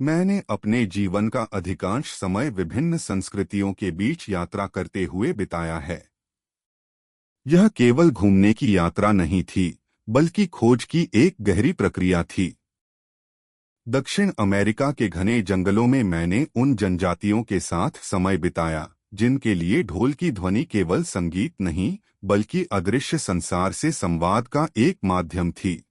मैंने अपने जीवन का अधिकांश समय विभिन्न संस्कृतियों के बीच यात्रा करते हुए बिताया है। यह केवल घूमने की यात्रा नहीं थी, बल्कि खोज की एक गहरी प्रक्रिया थी। दक्षिण अमेरिका के घने जंगलों में मैंने उन जनजातियों के साथ समय बिताया जिनके लिए ढोल की ध्वनि केवल संगीत नहीं, बल्कि अदृश्य संसार से संवाद का एक माध्यम थी।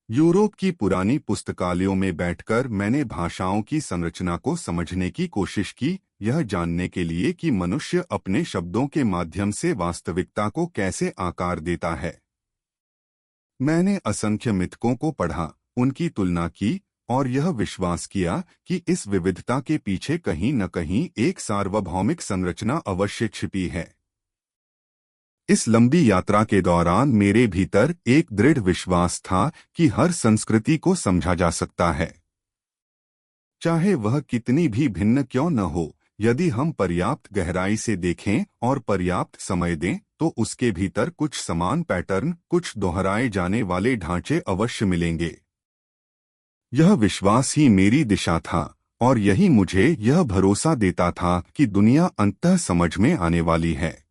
यूरोप की पुरानी पुस्तकालयों में बैठकर मैंने भाषाओं की संरचना को समझने की कोशिश की, यह जानने के लिए कि मनुष्य अपने शब्दों के माध्यम से वास्तविकता को कैसे आकार देता है। मैंने असंख्य मिथकों को पढ़ा, उनकी तुलना की और यह विश्वास किया कि इस विविधता के पीछे कहीं न कहीं एक सार्वभौमिक संरचना अवश्य छिपी है। इस लंबी यात्रा के दौरान मेरे भीतर एक दृढ़ विश्वास था कि हर संस्कृति को समझा जा सकता है, चाहे वह कितनी भी भिन्न क्यों न हो। यदि हम पर्याप्त गहराई से देखें और पर्याप्त समय दें, तो उसके भीतर कुछ समान पैटर्न, कुछ दोहराए जाने वाले ढांचे अवश्य मिलेंगे। यह विश्वास ही मेरी दिशा था और यही मुझे यह भरोसा देता था कि दुनिया अंततः समझ में आने वाली है।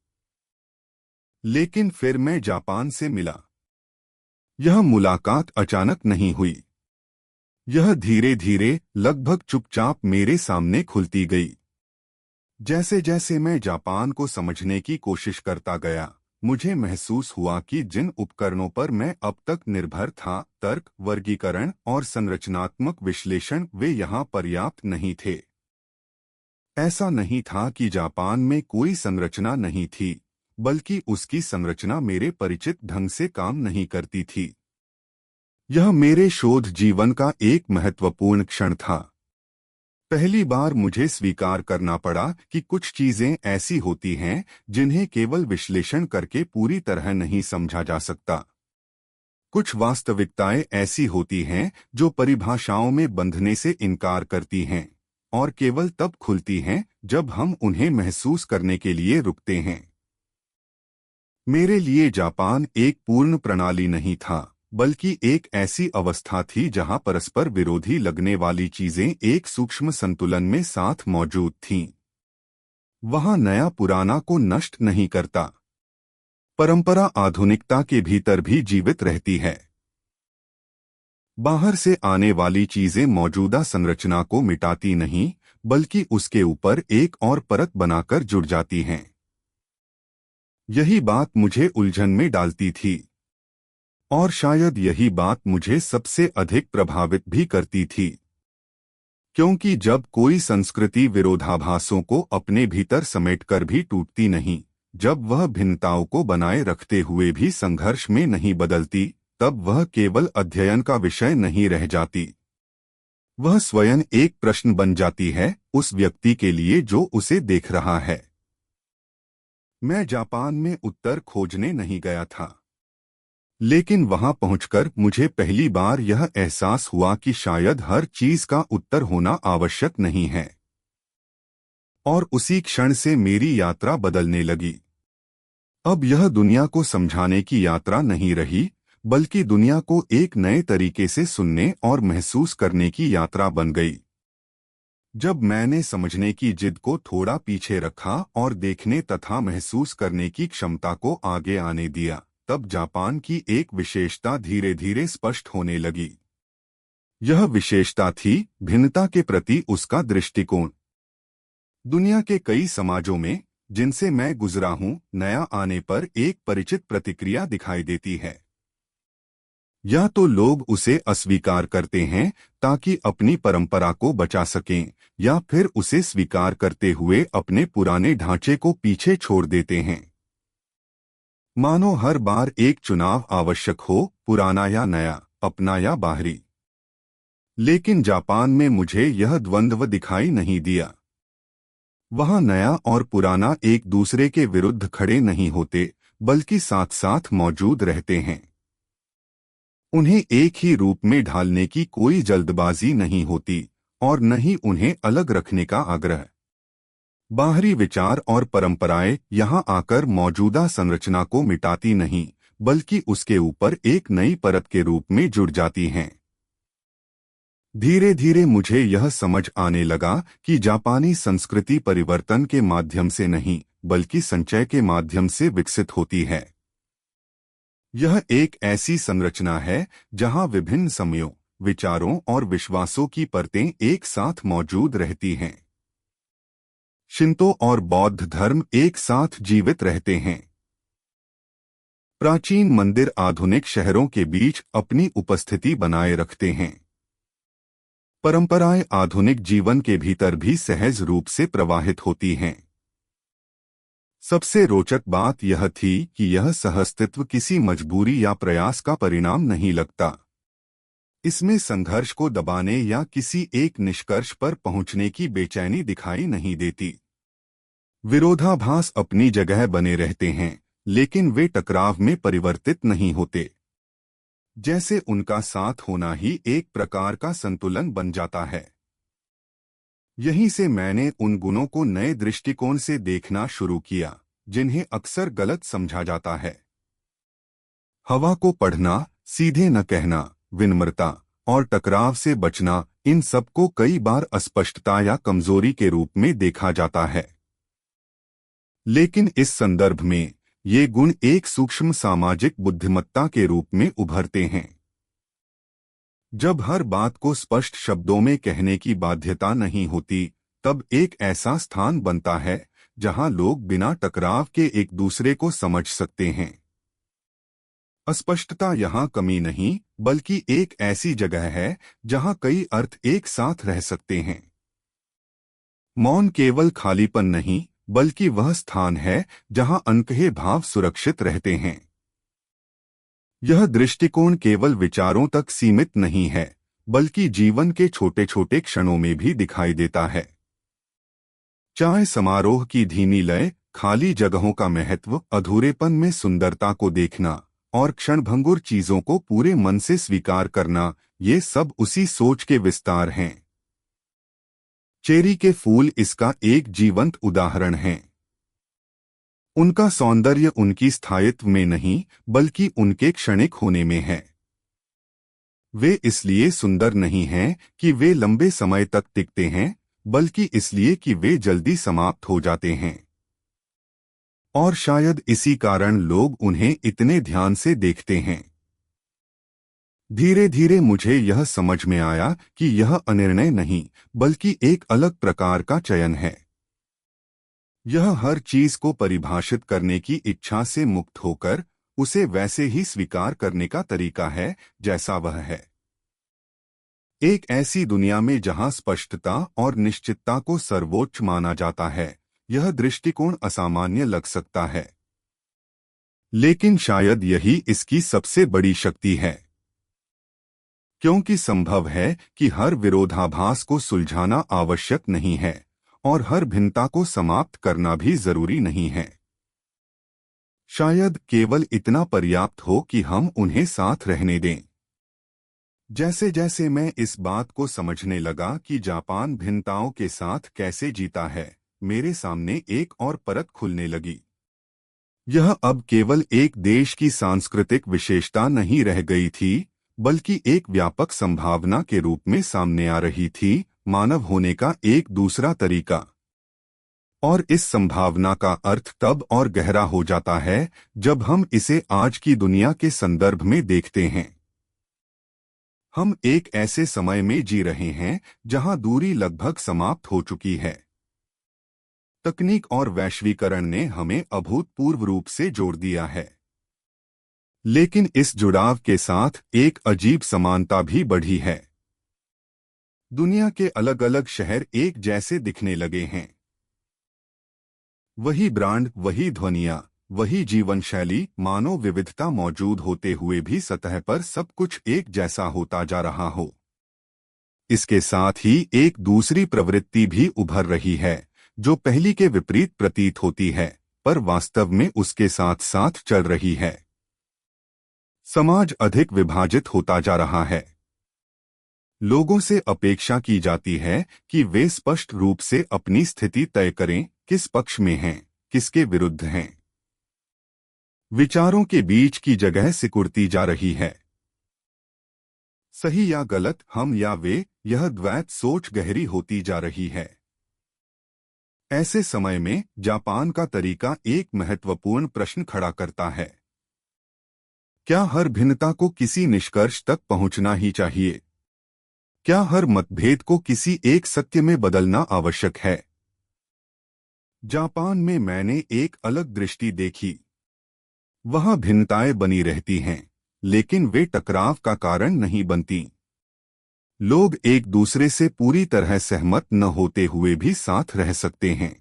लेकिन फिर मैं जापान से मिला। यह मुलाकात अचानक नहीं हुई। यह धीरे धीरे, लगभग चुपचाप मेरे सामने खुलती गई। जैसे जैसे मैं जापान को समझने की कोशिश करता गया, मुझे महसूस हुआ कि जिन उपकरणों पर मैं अब तक निर्भर था, तर्क, वर्गीकरण और संरचनात्मक विश्लेषण, वे यहाँ पर्याप्त नहीं थे। ऐसा नहीं था कि जापान में कोई संरचना नहीं थी, बल्कि उसकी संरचना मेरे परिचित ढंग से काम नहीं करती थी। यह मेरे शोध जीवन का एक महत्वपूर्ण क्षण था। पहली बार मुझे स्वीकार करना पड़ा कि कुछ चीजें ऐसी होती हैं जिन्हें केवल विश्लेषण करके पूरी तरह नहीं समझा जा सकता। कुछ वास्तविकताएं ऐसी होती हैं जो परिभाषाओं में बंधने से इनकार करती हैं और केवल तब खुलती हैं जब हम उन्हें महसूस करने के लिए रुकते हैं। मेरे लिए जापान एक पूर्ण प्रणाली नहीं था, बल्कि एक ऐसी अवस्था थी जहां परस्पर विरोधी लगने वाली चीजें एक सूक्ष्म संतुलन में साथ मौजूद थीं। वहां नया पुराना को नष्ट नहीं करता। परंपरा आधुनिकता के भीतर भी जीवित रहती है। बाहर से आने वाली चीजें मौजूदा संरचना को मिटाती नहीं, बल्कि उसके ऊपर एक और परत बनाकर जुड़ जाती हैं। यही बात मुझे उलझन में डालती थी और शायद यही बात मुझे सबसे अधिक प्रभावित भी करती थी, क्योंकि जब कोई संस्कृति विरोधाभासों को अपने भीतर समेटकर भी टूटती नहीं, जब वह भिन्नताओं को बनाए रखते हुए भी संघर्ष में नहीं बदलती, तब वह केवल अध्ययन का विषय नहीं रह जाती। वह स्वयं एक प्रश्न बन जाती है उस व्यक्ति के लिए जो उसे देख रहा है। मैं जापान में उत्तर खोजने नहीं गया था, लेकिन वहां पहुंचकर मुझे पहली बार यह एहसास हुआ कि शायद हर चीज का उत्तर होना आवश्यक नहीं है। और उसी क्षण से मेरी यात्रा बदलने लगी। अब यह दुनिया को समझाने की यात्रा नहीं रही, बल्कि दुनिया को एक नए तरीके से सुनने और महसूस करने की यात्रा बन गई। जब मैंने समझने की जिद को थोड़ा पीछे रखा और देखने तथा महसूस करने की क्षमता को आगे आने दिया, तब जापान की एक विशेषता धीरे धीरे स्पष्ट होने लगी। यह विशेषता थी भिन्नता के प्रति उसका दृष्टिकोण। दुनिया के कई समाजों में जिनसे मैं गुजरा हूं, नया आने पर एक परिचित प्रतिक्रिया दिखाई देती है। या तो लोग उसे अस्वीकार करते हैं ताकि अपनी परंपरा को बचा सकें, या फिर उसे स्वीकार करते हुए अपने पुराने ढांचे को पीछे छोड़ देते हैं। मानो हर बार एक चुनाव आवश्यक हो, पुराना या नया, अपना या बाहरी। लेकिन जापान में मुझे यह द्वंद्व दिखाई नहीं दिया। वहां नया और पुराना एक दूसरे के विरुद्ध खड़े नहीं होते, बल्कि साथ साथ मौजूद रहते हैं। उन्हें एक ही रूप में ढालने की कोई जल्दबाजी नहीं होती और न ही उन्हें अलग रखने का आग्रह। बाहरी विचार और परंपराएं यहां आकर मौजूदा संरचना को मिटाती नहीं, बल्कि उसके ऊपर एक नई परत के रूप में जुड़ जाती हैं। धीरे धीरे मुझे यह समझ आने लगा कि जापानी संस्कृति परिवर्तन के माध्यम से नहीं बल्कि संचय के माध्यम से विकसित होती है। यह एक ऐसी संरचना है जहां विभिन्न समयों, विचारों और विश्वासों की परतें एक साथ मौजूद रहती हैं। शिंतो और बौद्ध धर्म एक साथ जीवित रहते हैं। प्राचीन मंदिर आधुनिक शहरों के बीच अपनी उपस्थिति बनाए रखते हैं। परंपराएं आधुनिक जीवन के भीतर भी सहज रूप से प्रवाहित होती हैं। सबसे रोचक बात यह थी कि यह सहअस्तित्व किसी मजबूरी या प्रयास का परिणाम नहीं लगता। इसमें संघर्ष को दबाने या किसी एक निष्कर्ष पर पहुंचने की बेचैनी दिखाई नहीं देती। विरोधाभास अपनी जगह बने रहते हैं, लेकिन वे टकराव में परिवर्तित नहीं होते। जैसे उनका साथ होना ही एक प्रकार का संतुलन बन जाता है। यहीं से मैंने उन गुणों को नए दृष्टिकोण से देखना शुरू किया जिन्हें अक्सर गलत समझा जाता है। हवा को पढ़ना, सीधे न कहना, विनम्रता और टकराव से बचना, इन सबको कई बार अस्पष्टता या कमजोरी के रूप में देखा जाता है। लेकिन इस संदर्भ में ये गुण एक सूक्ष्म सामाजिक बुद्धिमत्ता के रूप में उभरते हैं। जब हर बात को स्पष्ट शब्दों में कहने की बाध्यता नहीं होती, तब एक ऐसा स्थान बनता है जहां लोग बिना टकराव के एक दूसरे को समझ सकते हैं। अस्पष्टता यहाँ कमी नहीं, बल्कि एक ऐसी जगह है जहां कई अर्थ एक साथ रह सकते हैं। मौन केवल खालीपन नहीं, बल्कि वह स्थान है जहां अनकहे भाव सुरक्षित रहते हैं। यह दृष्टिकोण केवल विचारों तक सीमित नहीं है, बल्कि जीवन के छोटे छोटे क्षणों में भी दिखाई देता है। चाहे समारोह की धीमी लय, खाली जगहों का महत्व, अधूरेपन में सुंदरता को देखना और क्षणभंगुर चीजों को पूरे मन से स्वीकार करना, ये सब उसी सोच के विस्तार हैं। चेरी के फूल इसका एक जीवंत उदाहरण हैं। उनका सौंदर्य उनकी स्थायित्व में नहीं, बल्कि उनके क्षणिक होने में है। वे इसलिए सुंदर नहीं हैं कि वे लंबे समय तक टिकते हैं, बल्कि इसलिए कि वे जल्दी समाप्त हो जाते हैं। और शायद इसी कारण लोग उन्हें इतने ध्यान से देखते हैं। धीरे धीरे मुझे यह समझ में आया कि यह अनिर्णय नहीं, बल्कि एक अलग प्रकार का चयन है। यह हर चीज को परिभाषित करने की इच्छा से मुक्त होकर उसे वैसे ही स्वीकार करने का तरीका है जैसा वह है। एक ऐसी दुनिया में जहां स्पष्टता और निश्चितता को सर्वोच्च माना जाता है, यह दृष्टिकोण असामान्य लग सकता है। लेकिन शायद यही इसकी सबसे बड़ी शक्ति है। क्योंकि संभव है कि हर विरोधाभास को सुलझाना आवश्यक नहीं है और हर भिन्नता को समाप्त करना भी जरूरी नहीं है। शायद केवल इतना पर्याप्त हो कि हम उन्हें साथ रहने दें। जैसे जैसे मैं इस बात को समझने लगा कि जापान भिन्नताओं के साथ कैसे जीता है, मेरे सामने एक और परत खुलने लगी। यह अब केवल एक देश की सांस्कृतिक विशेषता नहीं रह गई थी, बल्कि एक व्यापक संभावना के रूप में सामने आ रही थी, मानव होने का एक दूसरा तरीका। और इस संभावना का अर्थ तब और गहरा हो जाता है जब हम इसे आज की दुनिया के संदर्भ में देखते हैं। हम एक ऐसे समय में जी रहे हैं जहां दूरी लगभग समाप्त हो चुकी है। तकनीक और वैश्वीकरण ने हमें अभूतपूर्व रूप से जोड़ दिया है। लेकिन इस जुड़ाव के साथ एक अजीब समानता भी बढ़ी है। दुनिया के अलग अलग शहर एक जैसे दिखने लगे हैं। वही ब्रांड, वही ध्वनियां, वही जीवन शैली, मानो विविधता मौजूद होते हुए भी सतह पर सब कुछ एक जैसा होता जा रहा हो। इसके साथ ही एक दूसरी प्रवृत्ति भी उभर रही है, जो पहली के विपरीत प्रतीत होती है, पर वास्तव में उसके साथ साथ चल रही है। समाज अधिक विभाजित होता जा रहा है। लोगों से अपेक्षा की जाती है कि वे स्पष्ट रूप से अपनी स्थिति तय करें, किस पक्ष में हैं, किसके विरुद्ध हैं। विचारों के बीच की जगह सिकुड़ती जा रही है। सही या गलत, हम या वे, यह द्वैत सोच गहरी होती जा रही है। ऐसे समय में जापान का तरीका एक महत्वपूर्ण प्रश्न खड़ा करता है। क्या हर भिन्नता को किसी निष्कर्ष तक पहुंचना ही चाहिए? क्या हर मतभेद को किसी एक सत्य में बदलना आवश्यक है? जापान में मैंने एक अलग दृष्टि देखी। वहां भिन्नताएं बनी रहती हैं, लेकिन वे टकराव का कारण नहीं बनती। लोग एक दूसरे से पूरी तरह सहमत न होते हुए भी साथ रह सकते हैं।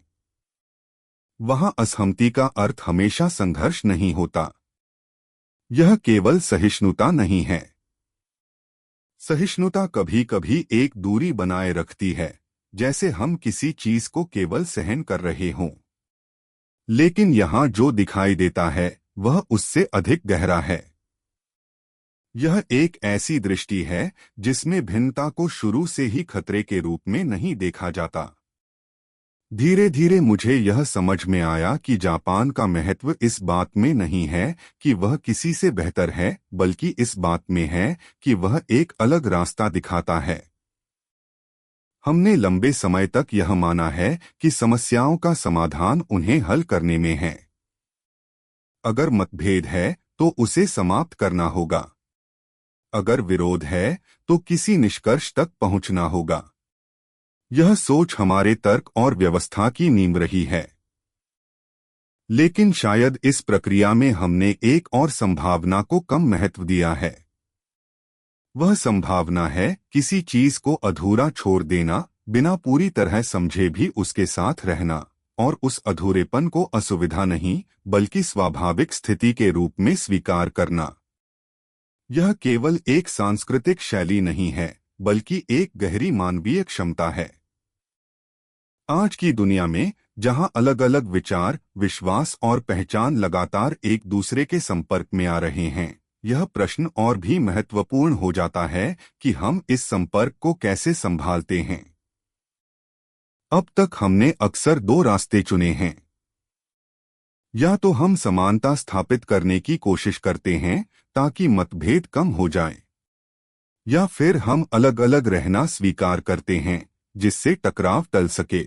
वहां असहमति का अर्थ हमेशा संघर्ष नहीं होता। यह केवल सहिष्णुता नहीं है। सहिष्णुता कभी कभी एक दूरी बनाए रखती है, जैसे हम किसी चीज को केवल सहन कर रहे हों। लेकिन यहां जो दिखाई देता है वह उससे अधिक गहरा है। यह एक ऐसी दृष्टि है जिसमें भिन्नता को शुरू से ही खतरे के रूप में नहीं देखा जाता। धीरे धीरे मुझे यह समझ में आया कि जापान का महत्व इस बात में नहीं है कि वह किसी से बेहतर है, बल्कि इस बात में है कि वह एक अलग रास्ता दिखाता है। हमने लंबे समय तक यह माना है कि समस्याओं का समाधान उन्हें हल करने में है। अगर मतभेद है तो उसे समाप्त करना होगा। अगर विरोध है तो किसी निष्कर्ष तक पहुंचना होगा। यह सोच हमारे तर्क और व्यवस्था की नींव रही है। लेकिन शायद इस प्रक्रिया में हमने एक और संभावना को कम महत्व दिया है। वह संभावना है किसी चीज को अधूरा छोड़ देना, बिना पूरी तरह समझे भी उसके साथ रहना, और उस अधूरेपन को असुविधा नहीं बल्कि स्वाभाविक स्थिति के रूप में स्वीकार करना। यह केवल एक सांस्कृतिक शैली नहीं है, बल्कि एक गहरी मानवीय क्षमता है। आज की दुनिया में, जहां अलग अलग विचार, विश्वास और पहचान लगातार एक दूसरे के संपर्क में आ रहे हैं, यह प्रश्न और भी महत्वपूर्ण हो जाता है कि हम इस संपर्क को कैसे संभालते हैं। अब तक हमने अक्सर दो रास्ते चुने हैं। या तो हम समानता स्थापित करने की कोशिश करते हैं ताकि मतभेद कम हो जाए, या फिर हम अलग अलग रहना स्वीकार करते हैं जिससे टकराव टल सके।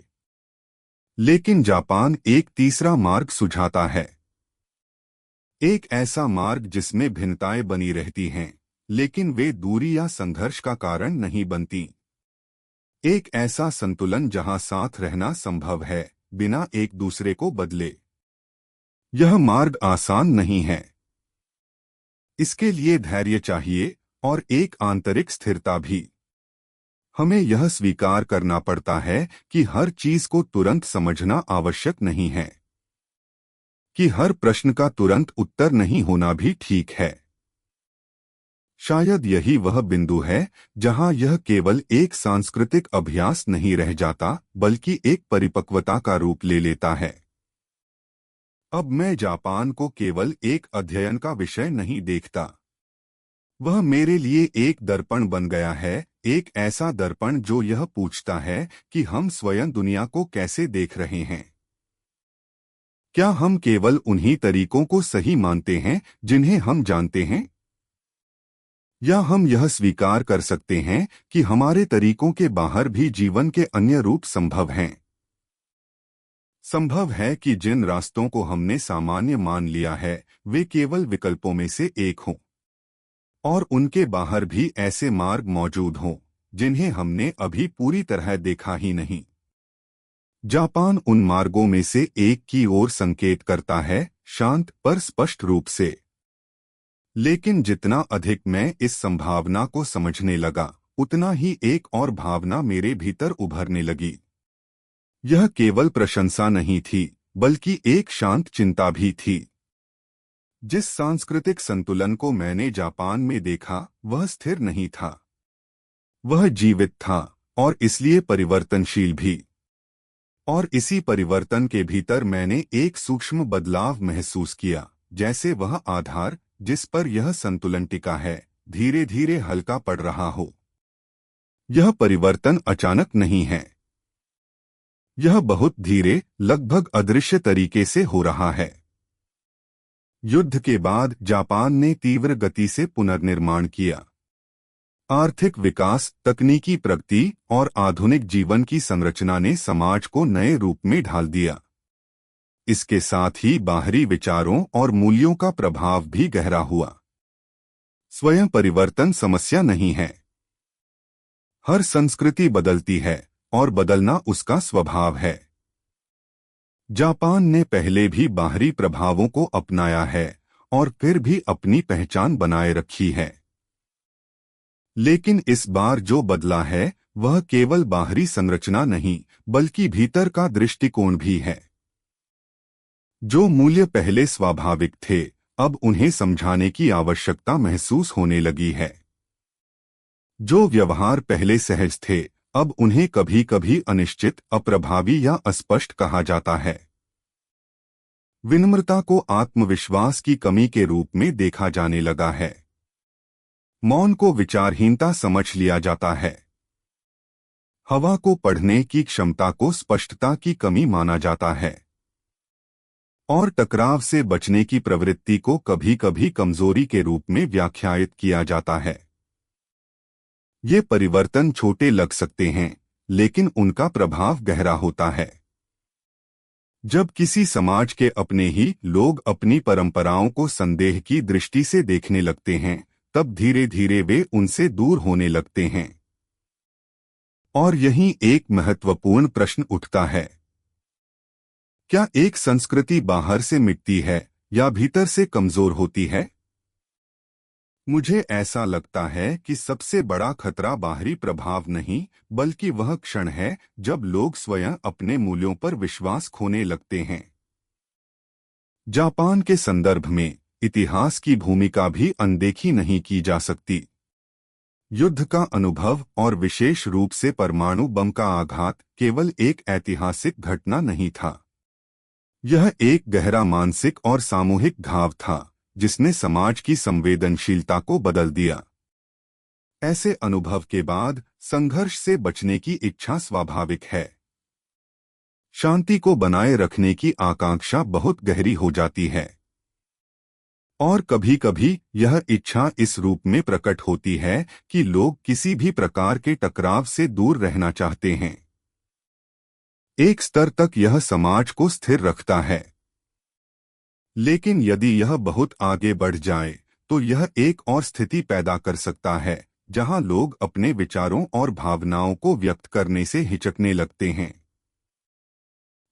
लेकिन जापान एक तीसरा मार्ग सुझाता है। एक ऐसा मार्ग जिसमें भिन्नताएं बनी रहती हैं, लेकिन वे दूरी या संघर्ष का कारण नहीं बनती। एक ऐसा संतुलन जहां साथ रहना संभव है, बिना एक दूसरे को बदले। यह मार्ग आसान नहीं है। इसके लिए धैर्य चाहिए और एक आंतरिक स्थिरता भी। हमें यह स्वीकार करना पड़ता है कि हर चीज को तुरंत समझना आवश्यक नहीं है, कि हर प्रश्न का तुरंत उत्तर नहीं होना भी ठीक है। शायद यही वह बिंदु है जहां यह केवल एक सांस्कृतिक अभ्यास नहीं रह जाता, बल्कि एक परिपक्वता का रूप ले लेता है। अब मैं जापान को केवल एक अध्ययन का विषय नहीं देखता। वह मेरे लिए एक दर्पण बन गया है, एक ऐसा दर्पण जो यह पूछता है कि हम स्वयं दुनिया को कैसे देख रहे हैं। क्या हम केवल उन्हीं तरीकों को सही मानते हैं जिन्हें हम जानते हैं, या हम यह स्वीकार कर सकते हैं कि हमारे तरीकों के बाहर भी जीवन के अन्य रूप संभव हैं। संभव है कि जिन रास्तों को हमने सामान्य मान लिया है वे केवल विकल्पों में से एक हों, और उनके बाहर भी ऐसे मार्ग मौजूद हों जिन्हें हमने अभी पूरी तरह देखा ही नहीं। जापान उन मार्गों में से एक की ओर संकेत करता है, शांत पर स्पष्ट रूप से। लेकिन जितना अधिक मैं इस संभावना को समझने लगा, उतना ही एक और भावना मेरे भीतर उभरने लगी। यह केवल प्रशंसा नहीं थी, बल्कि एक शांत चिंता भी थी। जिस सांस्कृतिक संतुलन को मैंने जापान में देखा, वह स्थिर नहीं था। वह जीवित था, और इसलिए परिवर्तनशील भी। और इसी परिवर्तन के भीतर मैंने एक सूक्ष्म बदलाव महसूस किया, जैसे वह आधार जिस पर यह संतुलन टिका है, धीरे धीरे हल्का पड़ रहा हो। यह परिवर्तन अचानक नहीं है। यह बहुत धीरे, लगभग अदृश्य तरीके से हो रहा है। युद्ध के बाद जापान ने तीव्र गति से पुनर्निर्माण किया। आर्थिक विकास, तकनीकी प्रगति और आधुनिक जीवन की संरचना ने समाज को नए रूप में ढाल दिया। इसके साथ ही बाहरी विचारों और मूल्यों का प्रभाव भी गहरा हुआ। स्वयं परिवर्तन समस्या नहीं है। हर संस्कृति बदलती है और बदलना उसका स्वभाव है। जापान ने पहले भी बाहरी प्रभावों को अपनाया है और फिर भी अपनी पहचान बनाए रखी है। लेकिन इस बार जो बदला है वह केवल बाहरी संरचना नहीं बल्कि भीतर का दृष्टिकोण भी है। जो मूल्य पहले स्वाभाविक थे, अब उन्हें समझाने की आवश्यकता महसूस होने लगी है। जो व्यवहार पहले सहज थे, अब उन्हें कभी कभी अनिश्चित, अप्रभावी या अस्पष्ट कहा जाता है। विनम्रता को आत्मविश्वास की कमी के रूप में देखा जाने लगा है। मौन को विचारहीनता समझ लिया जाता है। हवा को पढ़ने की क्षमता को स्पष्टता की कमी माना जाता है। और टकराव से बचने की प्रवृत्ति को कभी कभी कमजोरी के रूप में व्याख्यायित किया जाता है। ये परिवर्तन छोटे लग सकते हैं, लेकिन उनका प्रभाव गहरा होता है। जब किसी समाज के अपने ही लोग अपनी परंपराओं को संदेह की दृष्टि से देखने लगते हैं, तब धीरे धीरे वे उनसे दूर होने लगते हैं। और यहीं एक महत्वपूर्ण प्रश्न उठता है, क्या एक संस्कृति बाहर से मिटती है या भीतर से कमजोर होती है? मुझे ऐसा लगता है कि सबसे बड़ा खतरा बाहरी प्रभाव नहीं, बल्कि वह क्षण है जब लोग स्वयं अपने मूल्यों पर विश्वास खोने लगते हैं। जापान के संदर्भ में इतिहास की भूमिका भी अनदेखी नहीं की जा सकती। युद्ध का अनुभव और विशेष रूप से परमाणु बम का आघात केवल एक ऐतिहासिक घटना नहीं था। यह एक गहरा मानसिक और सामूहिक घाव था, जिसने समाज की संवेदनशीलता को बदल दिया। ऐसे अनुभव के बाद संघर्ष से बचने की इच्छा स्वाभाविक है। शांति को बनाए रखने की आकांक्षा बहुत गहरी हो जाती है। और कभी-कभी यह इच्छा इस रूप में प्रकट होती है कि लोग किसी भी प्रकार के टकराव से दूर रहना चाहते हैं। एक स्तर तक यह समाज को स्थिर रखता है। लेकिन यदि यह बहुत आगे बढ़ जाए, तो यह एक और स्थिति पैदा कर सकता है, जहां लोग अपने विचारों और भावनाओं को व्यक्त करने से हिचकने लगते हैं।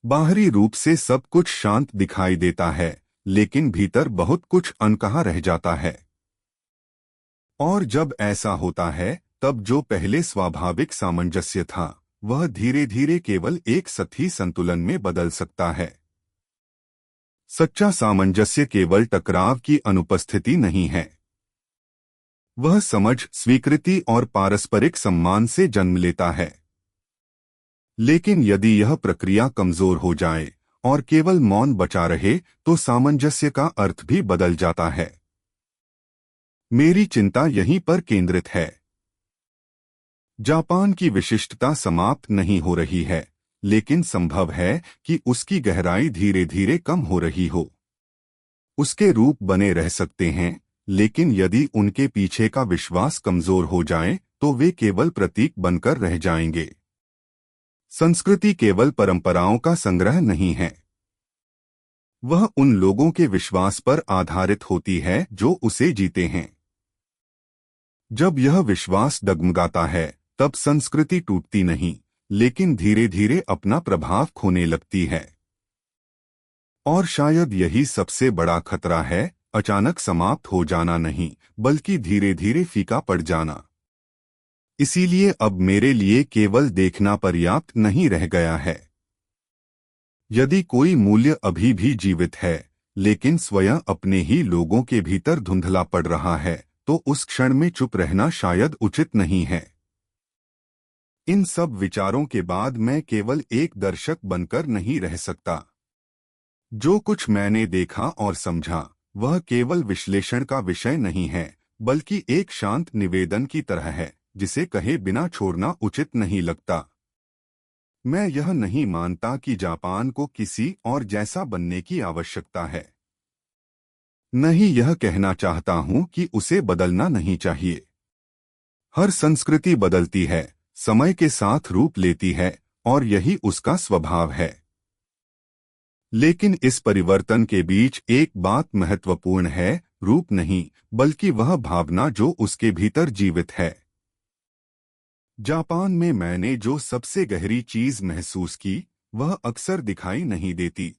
बाहरी रूप से सब कुछ शांत दिखाई देता है, लेकिन भीतर बहुत कुछ अनकहा रह जाता है। और जब ऐसा होता है, तब जो पहले स्वाभाविक सामंजस्य था, वह धीरे धीरे केवल एक सतही संतुलन में बदल सकता है। सच्चा सामंजस्य केवल टकराव की अनुपस्थिति नहीं है। वह समझ, स्वीकृति और पारस्परिक सम्मान से जन्म लेता है। लेकिन यदि यह प्रक्रिया कमजोर हो जाए और केवल मौन बचा रहे, तो सामंजस्य का अर्थ भी बदल जाता है। मेरी चिंता यहीं पर केंद्रित है। जापान की विशिष्टता समाप्त नहीं हो रही है, लेकिन संभव है कि उसकी गहराई धीरे धीरे कम हो रही हो। उसके रूप बने रह सकते हैं, लेकिन यदि उनके पीछे का विश्वास कमजोर हो जाए, तो वे केवल प्रतीक बनकर रह जाएंगे। संस्कृति केवल परंपराओं का संग्रह नहीं है। वह उन लोगों के विश्वास पर आधारित होती है जो उसे जीते हैं। जब यह विश्वास डगमगाता है, तब संस्कृति टूटती नहीं, लेकिन धीरे धीरे अपना प्रभाव खोने लगती है। और शायद यही सबसे बड़ा खतरा है, अचानक समाप्त हो जाना नहीं, बल्कि धीरे धीरे फीका पड़ जाना। इसीलिए अब मेरे लिए केवल देखना पर्याप्त नहीं रह गया है। यदि कोई मूल्य अभी भी जीवित है, लेकिन स्वयं अपने ही लोगों के भीतर धुंधला पड़ रहा है, तो उस क्षण में चुप रहना शायद उचित नहीं है। इन सब विचारों के बाद मैं केवल एक दर्शक बनकर नहीं रह सकता। जो कुछ मैंने देखा और समझा, वह केवल विश्लेषण का विषय नहीं है, बल्कि एक शांत निवेदन की तरह है, जिसे कहे बिना छोड़ना उचित नहीं लगता। मैं यह नहीं मानता कि जापान को किसी और जैसा बनने की आवश्यकता है। नहीं, यह कहना चाहता हूं कि उसे बदलना नहीं चाहिए। हर संस्कृति बदलती है, समय के साथ रूप लेती है, और यही उसका स्वभाव है। लेकिन इस परिवर्तन के बीच एक बात महत्वपूर्ण है, रूप नहीं, बल्कि वह भावना जो उसके भीतर जीवित है। जापान में मैंने जो सबसे गहरी चीज महसूस की, वह अक्सर दिखाई नहीं देती।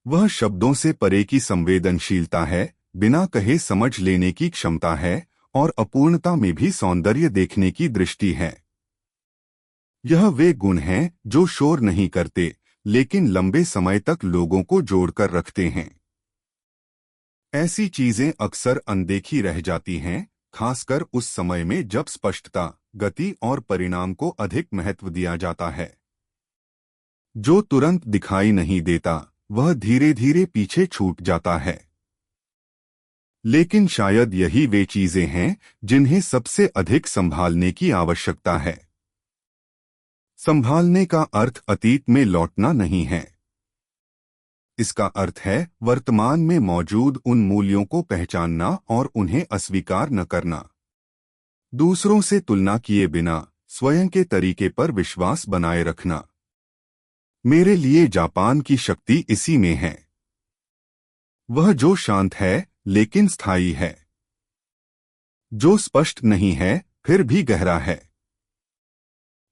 वह शब्दों से परे की संवेदनशीलता है, बिना कहे समझ लेने की क्षमता है, और अपूर्णता में भी सौंदर्य देखने की दृष्टि है। यह वे गुण हैं जो शोर नहीं करते, लेकिन लंबे समय तक लोगों को जोड़कर रखते हैं। ऐसी चीजें अक्सर अनदेखी रह जाती हैं, खासकर उस समय में जब स्पष्टता, गति और परिणाम को अधिक महत्व दिया जाता है। जो तुरंत दिखाई नहीं देता, वह धीरे धीरे पीछे छूट जाता है। लेकिन शायद यही वे चीजें हैं जिन्हें सबसे अधिक संभालने की आवश्यकता है। संभालने का अर्थ अतीत में लौटना नहीं है। इसका अर्थ है वर्तमान में मौजूद उन मूल्यों को पहचानना और उन्हें अस्वीकार न करना। दूसरों से तुलना किए बिना स्वयं के तरीके पर विश्वास बनाए रखना। मेरे लिए जापान की शक्ति इसी में है। वह जो शांत है लेकिन स्थायी है, जो स्पष्ट नहीं है फिर भी गहरा है।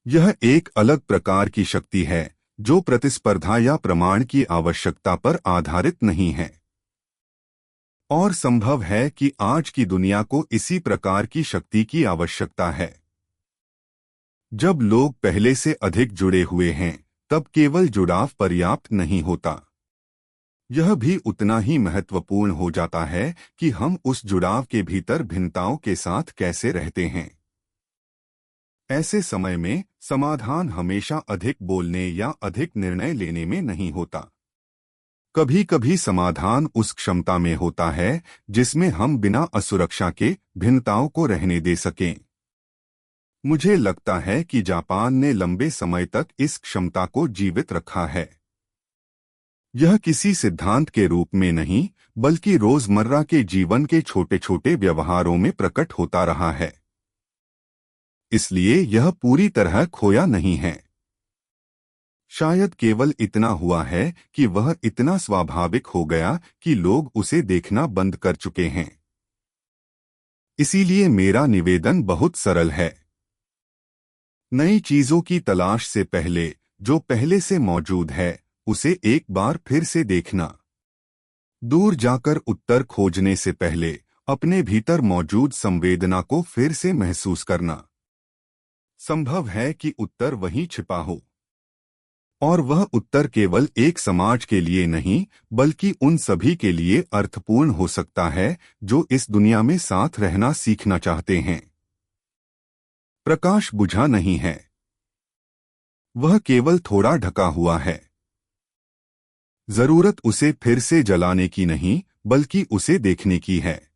यह एक अलग प्रकार की शक्ति है जो प्रतिस्पर्धा या प्रमाण की आवश्यकता पर आधारित नहीं है। और संभव है कि आज की दुनिया को इसी प्रकार की शक्ति की आवश्यकता है। जब लोग पहले से अधिक जुड़े हुए हैं, तब केवल जुड़ाव पर्याप्त नहीं होता। यह भी उतना ही महत्वपूर्ण हो जाता है कि हम उस जुड़ाव के भीतर भिन्नताओं के साथ कैसे रहते हैं। ऐसे समय में समाधान हमेशा अधिक बोलने या अधिक निर्णय लेने में नहीं होता। कभी कभी समाधान उस क्षमता में होता है जिसमें हम बिना असुरक्षा के भिन्नताओं को रहने दे सकें। मुझे लगता है कि जापान ने लंबे समय तक इस क्षमता को जीवित रखा है। यह किसी सिद्धांत के रूप में नहीं, बल्कि रोजमर्रा के जीवन के छोटे छोटे व्यवहारों में प्रकट होता रहा है। इसलिए यह पूरी तरह खोया नहीं है। शायद केवल इतना हुआ है कि वह इतना स्वाभाविक हो गया कि लोग उसे देखना बंद कर चुके हैं। इसीलिए मेरा निवेदन बहुत सरल है। नई चीजों की तलाश से पहले जो पहले से मौजूद है, उसे एक बार फिर से देखना। दूर जाकर उत्तर खोजने से पहले अपने भीतर मौजूद संवेदना को फिर से महसूस करना। संभव है कि उत्तर वहीं छिपा हो, और वह उत्तर केवल एक समाज के लिए नहीं, बल्कि उन सभी के लिए अर्थपूर्ण हो सकता है जो इस दुनिया में साथ रहना सीखना चाहते हैं। प्रकाश बुझा नहीं है, वह केवल थोड़ा ढका हुआ है। जरूरत उसे फिर से जलाने की नहीं, बल्कि उसे देखने की है।